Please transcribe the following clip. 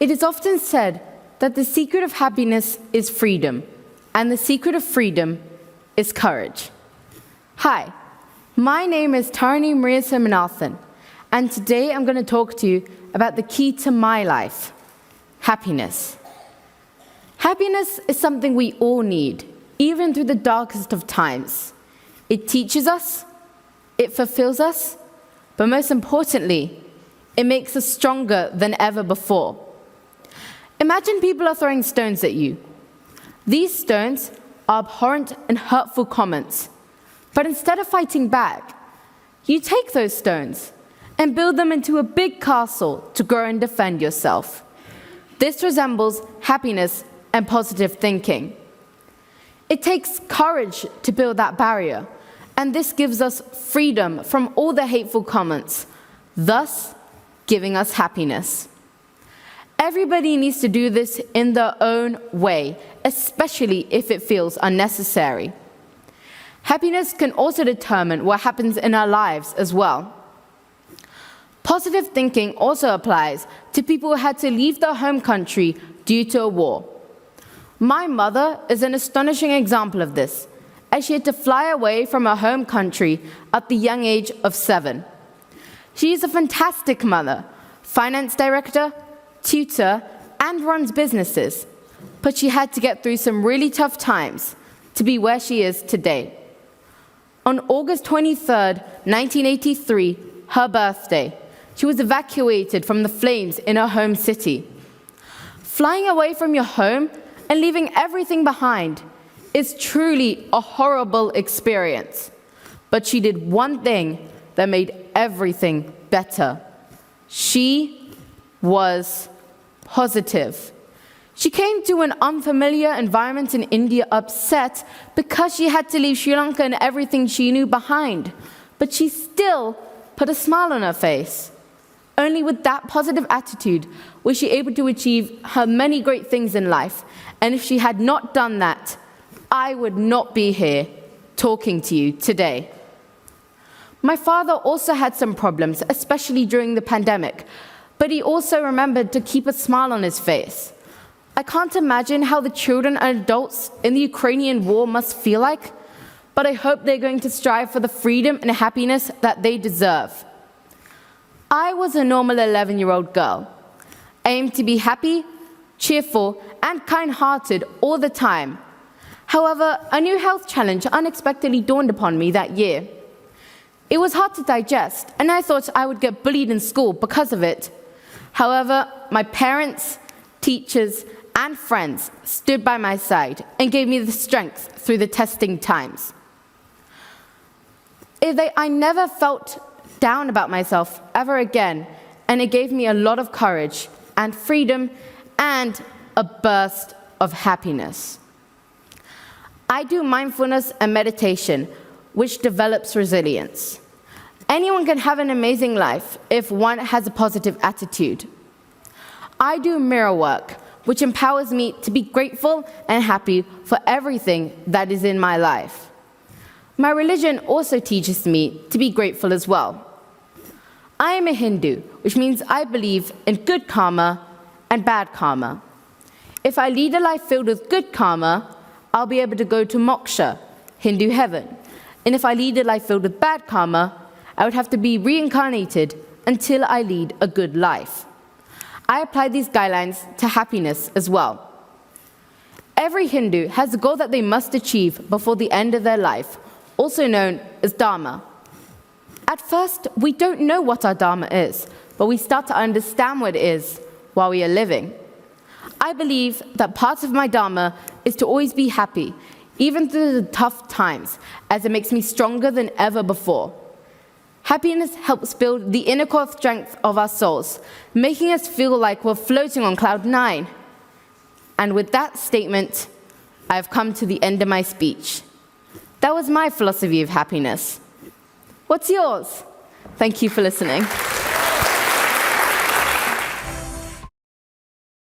It is often said that the secret of happiness is freedom, and the secret of freedom is courage. Hi, my name is Tharani Maria, and today I'm going to talk to you about the key to my life, happiness. Happiness is something we all need, even through the darkest of times. It teaches us, it fulfills us, but most importantly, it makes us stronger than ever before. Imagine people are throwing stones at you. These stones are abhorrent and hurtful comments, but instead of fighting back, you take those stones and build them into a big castle to grow and defend yourself. This resembles happiness and positive thinking. It takes courage to build that barrier, and this gives us freedom from all the hateful comments, thus giving us happiness. Everybody needs to do this in their own way, especially if it feels unnecessary. Happiness can also determine what happens in our lives as well. Positive thinking also applies to people who had to leave their home country due to a war. My mother is an astonishing example of this, as she had to fly away from her home country at the young age of 7. She is a fantastic mother, finance director, tutor, and runs businesses, but she had to get through some really tough times to be where she is today. On August 23rd, 1983, her birthday, she was evacuated from the flames in her home city. Flying away from your home and leaving everything behind is truly a horrible experience, but she did one thing that made everything better. She was positive. She came to an unfamiliar environment in India upset because she had to leave Sri Lanka and everything she knew behind, but she still put a smile on her face. Only with that positive attitude was she able to achieve her many great things in life, and if she had not done that, I would not be here talking to you today. My father also had some problems, especially during the pandemic, but he also remembered to keep a smile on his face. I can't imagine how the children and adults in the Ukrainian war must feel like, but I hope they're going to strive for the freedom and happiness that they deserve. I was a normal 11-year-old girl. I aimed to be happy, cheerful, and kind-hearted all the time. However, a new health challenge unexpectedly dawned upon me that year. It was hard to digest, and I thought I would get bullied in school because of it. However, my parents, teachers, and friends stood by my side and gave me the strength through the testing times. I never felt down about myself ever again, and it gave me a lot of courage and freedom and a burst of happiness. I do mindfulness and meditation, which develops resilience. Anyone can have an amazing life if one has a positive attitude. I do mirror work, which empowers me to be grateful and happy for everything that is in my life. My religion also teaches me to be grateful as well. I am a Hindu, which means I believe in good karma and bad karma. If I lead a life filled with good karma, I'll be able to go to moksha, Hindu heaven. And if I lead a life filled with bad karma, I would have to be reincarnated until I lead a good life. I apply these guidelines to happiness as well. Every Hindu has a goal that they must achieve before the end of their life, also known as dharma. At first, we don't know what our dharma is, but we start to understand what it is while we are living. I believe that part of my dharma is to always be happy, even through the tough times, as it makes me stronger than ever before. Happiness helps build the inner core strength of our souls, making us feel like we're floating on cloud 9. And with that statement, I have come to the end of my speech. That was my philosophy of happiness. What's yours? Thank you for listening.